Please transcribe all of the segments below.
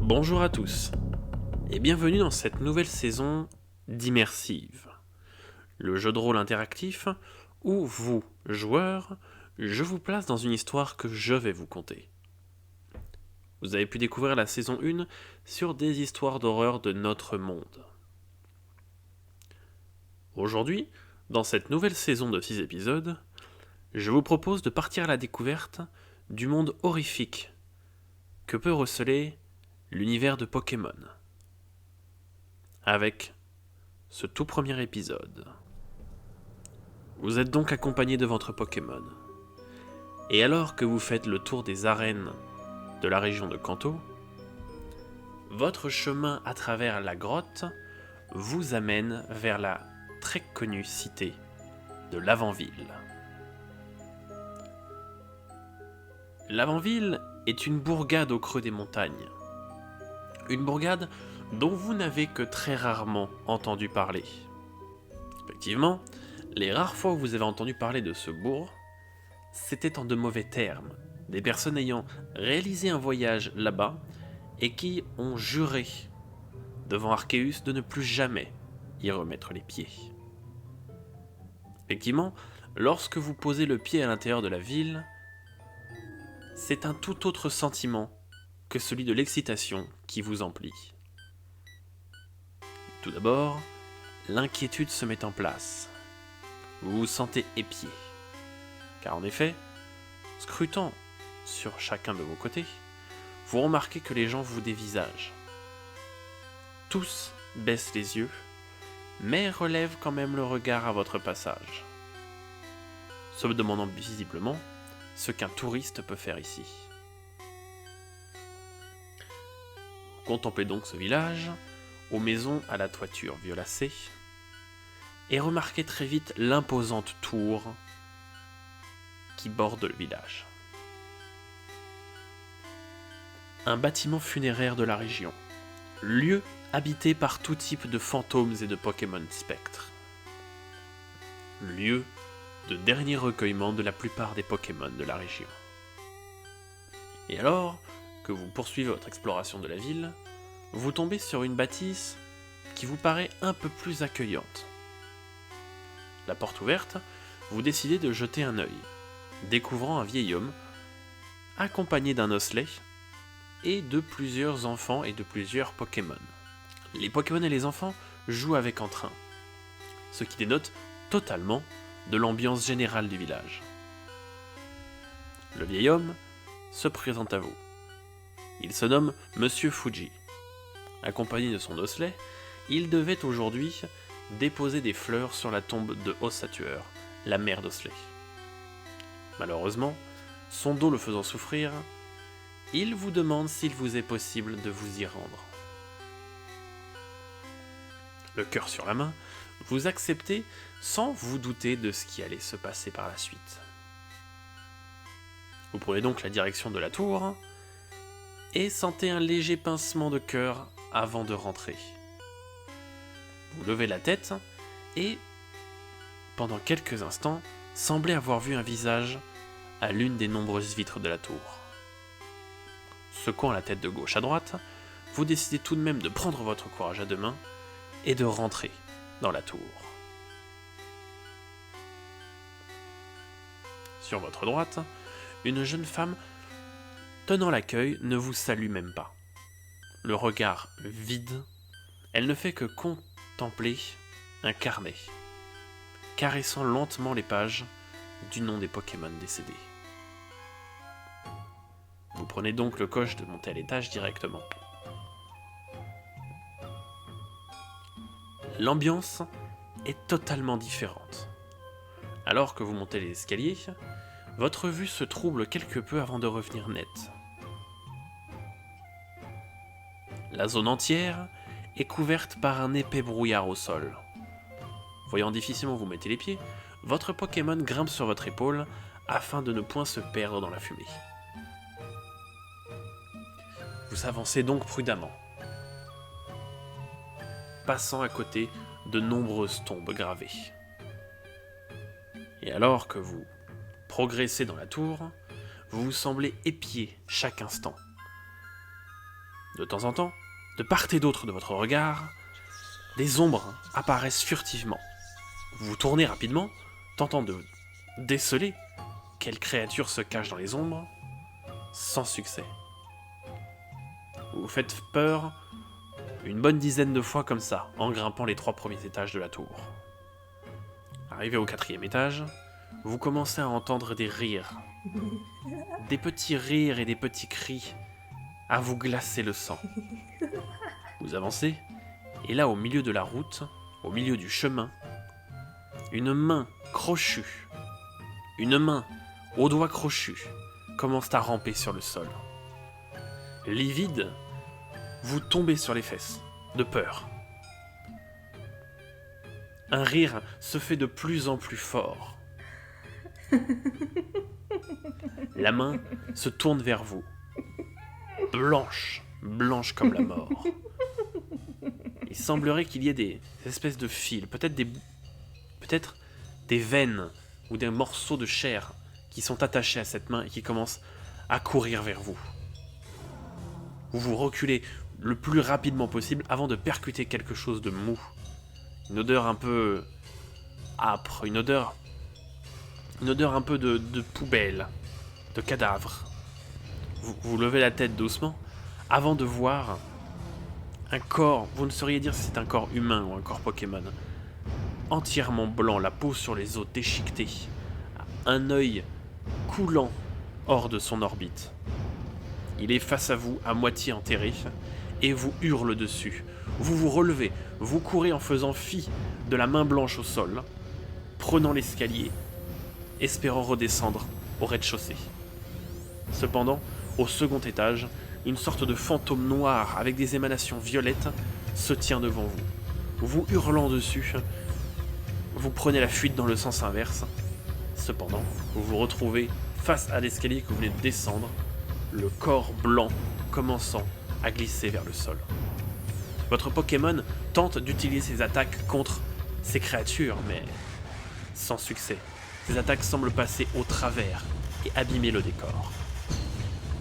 Bonjour à tous et bienvenue dans cette nouvelle saison d'Immersive, le jeu de rôle interactif où vous, joueurs, je vous place dans une histoire que je vais vous conter. Vous avez pu découvrir la saison 1 sur des histoires d'horreur de notre monde. Aujourd'hui, dans cette nouvelle saison de 6 épisodes, je vous propose de partir à la découverte du monde horrifique que peut receler l'univers de Pokémon. Avec ce tout premier épisode. Vous êtes donc accompagné de votre Pokémon. Et alors que vous faites le tour des arènes de la région de Kanto, votre chemin à travers la grotte vous amène vers la très connue cité de Lavenville. Lavenville est une bourgade au creux des montagnes. Une bourgade dont vous n'avez que très rarement entendu parler. Effectivement, les rares fois où vous avez entendu parler de ce bourg, c'était en de mauvais termes, des personnes ayant réalisé un voyage là-bas et qui ont juré devant Arceus de ne plus jamais y remettre les pieds. Effectivement, lorsque vous posez le pied à l'intérieur de la ville, c'est un tout autre sentiment que celui de l'excitation qui vous emplit. Tout d'abord, l'inquiétude se met en place. Vous vous sentez épié. Car en effet, scrutant sur chacun de vos côtés, vous remarquez que les gens vous dévisagent. Tous baissent les yeux, mais relèvent quand même le regard à votre passage, se demandant visiblement ce qu'un touriste peut faire ici. Contemplez donc ce village, aux maisons à la toiture violacée, et remarquez très vite l'imposante tour qui borde le village. Un bâtiment funéraire de la région, lieu habité par tout type de fantômes et de Pokémon spectres. Lieu de dernier recueillement de la plupart des Pokémon de la région. Et alors que vous poursuivez votre exploration de la ville, vous tombez sur une bâtisse qui vous paraît un peu plus accueillante. La porte ouverte, vous décidez de jeter un œil, découvrant un vieil homme, accompagné d'un osselet, et de plusieurs enfants et de plusieurs Pokémon. Les Pokémon et les enfants jouent avec entrain, ce qui dénote totalement de l'ambiance générale du village. Le vieil homme se présente à vous. Il se nomme Monsieur Fuji. Accompagné de son osselet, il devait aujourd'hui déposer des fleurs sur la tombe de Ossatueur, la mère d'Osselet. Malheureusement, son dos le faisant souffrir, il vous demande s'il vous est possible de vous y rendre. Le cœur sur la main, vous acceptez sans vous douter de ce qui allait se passer par la suite. Vous prenez donc la direction de la tour et sentez un léger pincement de cœur avant de rentrer. Vous levez la tête et, pendant quelques instants, semblez avoir vu un visage à l'une des nombreuses vitres de la tour. Secouant la tête de gauche à droite, vous décidez tout de même de prendre votre courage à deux mains et de rentrer dans la tour. Sur votre droite, une jeune femme tenant l'accueil ne vous salue même pas. Le regard vide, elle ne fait que contempler un carnet, caressant lentement les pages du nom des Pokémon décédés. Vous prenez donc le coche de monter à l'étage directement. L'ambiance est totalement différente. Alors que vous montez les escaliers, votre vue se trouble quelque peu avant de revenir nette. La zone entière est couverte par un épais brouillard au sol. Voyant difficilement où vous mettez les pieds, votre Pokémon grimpe sur votre épaule afin de ne point se perdre dans la fumée. Vous avancez donc prudemment, passant à côté de nombreuses tombes gravées. Et alors que vous progressez dans la tour, vous vous semblez épier chaque instant. De temps en temps, de part et d'autre de votre regard, des ombres apparaissent furtivement. Vous vous tournez rapidement, tentant de déceler quelle créature se cache dans les ombres, sans succès. Vous vous faites peur une bonne dizaine de fois comme ça, en grimpant les 3 premiers étages de la tour. Arrivé au 4e étage, vous commencez à entendre des rires. Des petits rires et des petits cris à vous glacer le sang. Vous avancez, et là, au milieu de la route, au milieu du chemin, une main crochue, une main aux doigts crochus, commence à ramper sur le sol. Livide, vous tombez sur les fesses, de peur. Un rire se fait de plus en plus fort. La main se tourne vers vous. Blanche, blanche comme la mort. Il semblerait qu'il y ait des espèces de fils, peut-être des veines ou des morceaux de chair qui sont attachés à cette main et qui commencent à courir vers vous. Vous vous reculez le plus rapidement possible avant de percuter quelque chose de mou. Une odeur un peu âpre, une odeur un peu de poubelle, de cadavre. Vous levez la tête doucement avant de voir un corps, vous ne sauriez dire si c'est un corps humain ou un corps Pokémon, entièrement blanc, la peau sur les os déchiquetée, un œil coulant hors de son orbite. Il est face à vous, à moitié enterré, et vous hurle dessus. Vous vous relevez, vous courez en faisant fi de la main blanche au sol, prenant l'escalier, espérant redescendre au rez-de-chaussée. Cependant, au second étage, une sorte de fantôme noir avec des émanations violettes se tient devant vous. Vous hurlant dessus, vous prenez la fuite dans le sens inverse. Cependant, vous vous retrouvez face à l'escalier que vous venez de descendre, le corps blanc commençant à glisser vers le sol. Votre Pokémon tente d'utiliser ses attaques contre ces créatures, mais sans succès. Ces attaques semblent passer au travers et abîmer le décor.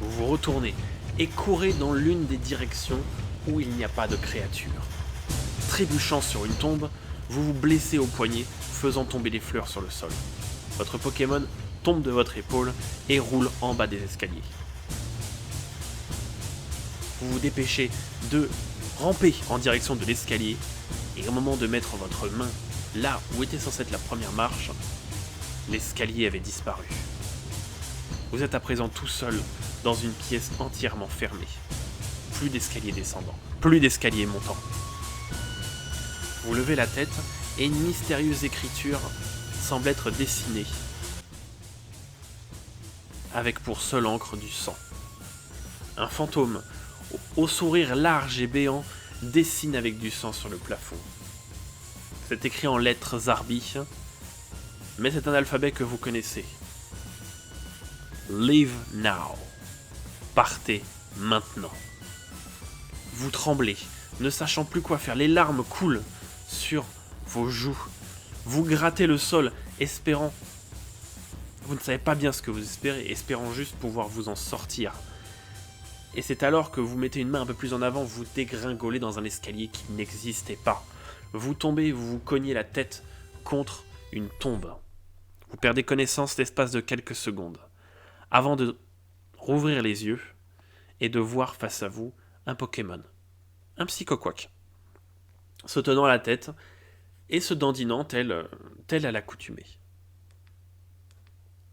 Vous vous retournez et courez dans l'une des directions où il n'y a pas de créature. Trébuchant sur une tombe, vous vous blessez au poignet, faisant tomber les fleurs sur le sol. Votre Pokémon tombe de votre épaule et roule en bas des escaliers. Vous vous dépêchez de ramper en direction de l'escalier, et au moment de mettre votre main là où était censée être la première marche, l'escalier avait disparu. Vous êtes à présent tout seul dans une pièce entièrement fermée. Plus d'escalier descendant, plus d'escalier montant. Vous levez la tête et une mystérieuse écriture semble être dessinée, avec pour seule encre du sang. Un fantôme, au sourire large et béant, dessine avec du sang sur le plafond. C'est écrit en lettres zarbi, mais c'est un alphabet que vous connaissez. Leave now. Partez maintenant. Vous tremblez, ne sachant plus quoi faire. Les larmes coulent sur vos joues. Vous grattez le sol, espérant... Vous ne savez pas bien ce que vous espérez, espérant juste pouvoir vous en sortir. Et c'est alors que vous mettez une main un peu plus en avant, vous dégringolez dans un escalier qui n'existait pas. Vous tombez, vous vous cognez la tête contre une tombe. Vous perdez connaissance l'espace de quelques secondes, avant de rouvrir les yeux et de voir face à vous un Pokémon, un Psychoquack, se tenant la tête et se dandinant tel à l'accoutumée.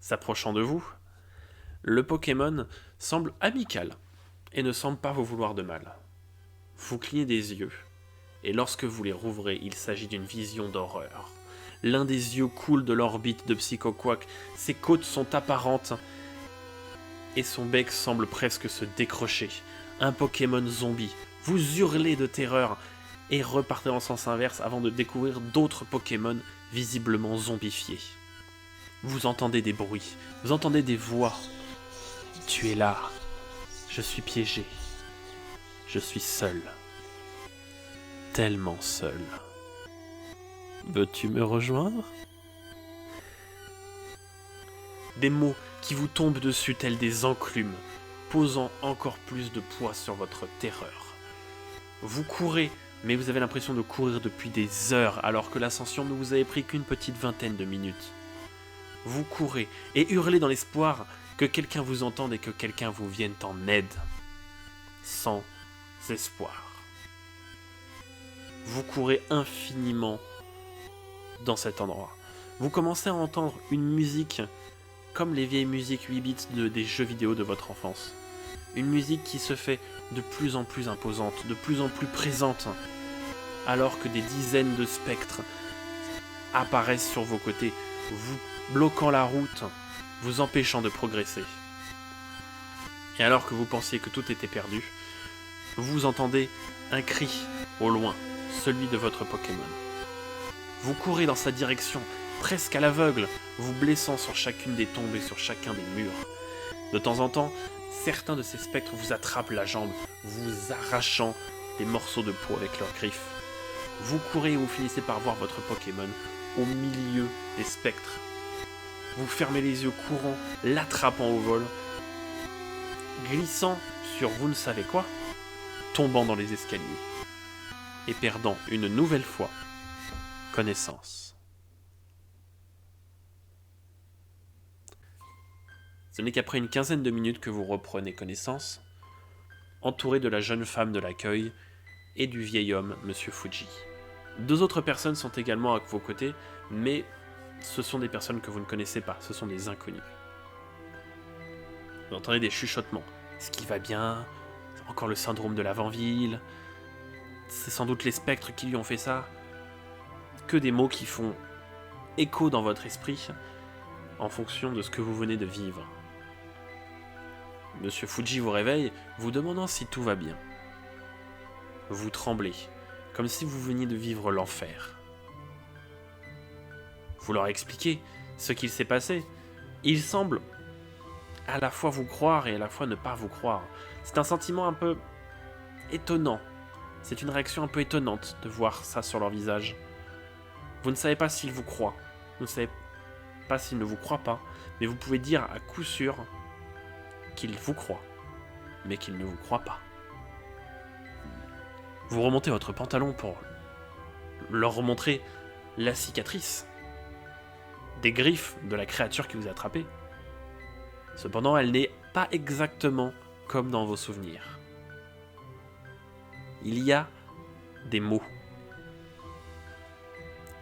S'approchant de vous, le Pokémon semble amical et ne semble pas vous vouloir de mal. Vous clignez des yeux, et lorsque vous les rouvrez, il s'agit d'une vision d'horreur. L'un des yeux coule de l'orbite de Psychoquack, ses côtes sont apparentes, et son bec semble presque se décrocher. Un Pokémon zombie. Vous hurlez de terreur, et repartez en sens inverse avant de découvrir d'autres Pokémon visiblement zombifiés. Vous entendez des bruits, vous entendez des voix. Tu es là. Je suis piégé. Je suis seul. Tellement seul. Veux-tu me rejoindre ? Des mots qui vous tombent dessus tels des enclumes, posant encore plus de poids sur votre terreur. Vous courez, mais vous avez l'impression de courir depuis des heures, alors que l'ascension ne vous avait pris qu'une petite vingtaine de minutes. Vous courez et hurlez dans l'espoir que quelqu'un vous entende et que quelqu'un vous vienne en aide. Sans espoir. Vous courez infiniment dans cet endroit. Vous commencez à entendre une musique comme les vieilles musiques 8 bits des jeux vidéo de votre enfance. Une musique qui se fait de plus en plus imposante, de plus en plus présente, alors que des dizaines de spectres apparaissent sur vos côtés, vous bloquant la route, vous empêchant de progresser. Et alors que vous pensiez que tout était perdu, vous entendez un cri au loin, celui de votre Pokémon. Vous courez dans sa direction, presque à l'aveugle, vous blessant sur chacune des tombes et sur chacun des murs. De temps en temps, certains de ces spectres vous attrapent la jambe, vous arrachant des morceaux de peau avec leurs griffes. Vous courez et vous finissez par voir votre Pokémon au milieu des spectres. Vous fermez les yeux courant, l'attrapant au vol, glissant sur vous ne savez quoi, tombant dans les escaliers et perdant une nouvelle fois connaissance. Ce n'est qu'après une quinzaine de minutes que vous reprenez connaissance, entouré de la jeune femme de l'accueil et du vieil homme, Monsieur Fuji. 2 autres personnes sont également à vos côtés, mais ce sont des personnes que vous ne connaissez pas, ce sont des inconnus. Vous entendez des chuchotements. Est-ce qu'il va bien? Encore le syndrome de l'avant-ville? C'est sans doute les spectres qui lui ont fait ça. Que des mots qui font écho dans votre esprit en fonction de ce que vous venez de vivre. Monsieur Fuji vous réveille, vous demandant si tout va bien. Vous tremblez, comme si vous veniez de vivre l'enfer. Vous leur expliquez ce qu'il s'est passé. Il semble à la fois vous croire et à la fois ne pas vous croire. C'est un sentiment un peu étonnant. C'est une réaction un peu étonnante de voir ça sur leur visage. Vous ne savez pas s'ils vous croient. Vous ne savez pas s'ils ne vous croient pas. Mais vous pouvez dire à coup sûr qu'ils vous croient, mais qu'ils ne vous croient pas. Vous remontez votre pantalon pour leur remontrer la cicatrice des griffes de la créature qui vous a attrapé. Cependant, elle n'est pas exactement comme dans vos souvenirs. Il y a des mots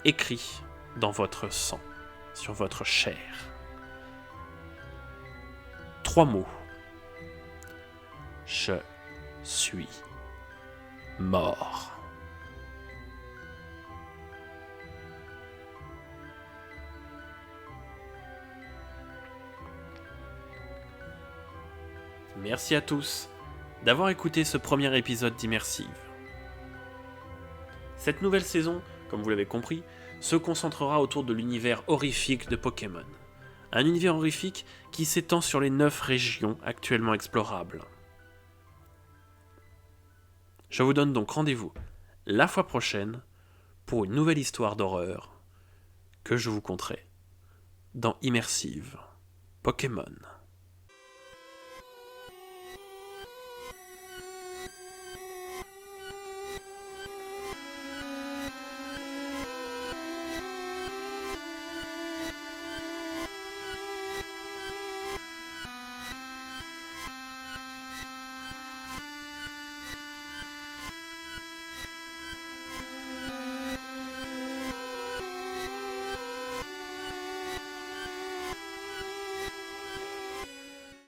écrits dans votre sang, sur votre chair. 3 mots. Je suis mort. Merci à tous d'avoir écouté ce premier épisode d'Immersive. Cette nouvelle saison, comme vous l'avez compris, se concentrera autour de l'univers horrifique de Pokémon. Un univers horrifique qui s'étend sur les 9 régions actuellement explorables. Je vous donne donc rendez-vous la fois prochaine pour une nouvelle histoire d'horreur que je vous conterai dans Immersive Pokémon.